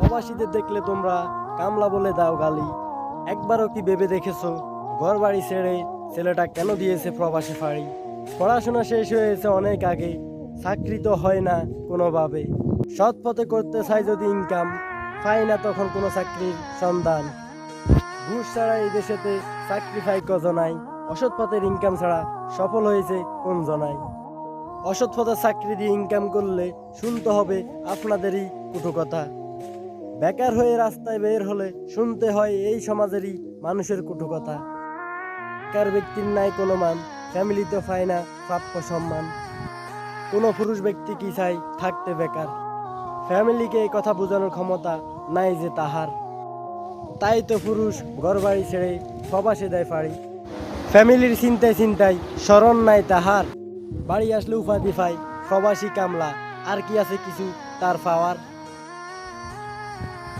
প্রবাসীদের দেখলে তোমরা কামলা বলে দাও গালি। একবারও কি ভেবে দেখেছো ঘর বাড়ি ছেড়ে ছেলেটা কেন দিয়েছে প্রবাসে ফাড়ি? পড়াশোনা শেষ হয়েছে অনেক আগে, চাকরি তো হয় না কোনোভাবে। সৎ পথে করতে চাই যদি ইনকাম, পাই না তখন কোনো চাকরির সন্ধান। ঘুষ ছাড়া এই দেশেতে চাকরি পাই কজনাই, অসৎ পথের ইনকাম ছাড়া সফল হয়েছে কোন জনাই। অসৎ পথে চাকরি দিয়ে ইনকাম করলে শুনতে হবে আপনাদেরই কুটু কথা। বেকার হয়ে রাস্তায় বের হলে শুনতে হয় এই সমাজেরই মানুষের কুটু কথা। বেকার ব্যক্তির নাই কোনো মান, ফ্যামিলিতে পায় না প্রাপ্য সম্মান। কোনো পুরুষ ব্যক্তি কি চাই থাকতে বেকার, ফ্যামিলিকে এই কথা বোঝানোর ক্ষমতা নাই যে তাহার। তাই তো পুরুষ ঘরবাড়ি ছেড়ে প্রবাসে দেয় ফাড়ি। ফ্যামিলির চিন্তায় চিন্তায় স্মরণ নাই তাহার। বাড়ি আসলে উপাধি পায় প্রবাসী কামলা, আর কি আছে কিছু তার পাওয়ার।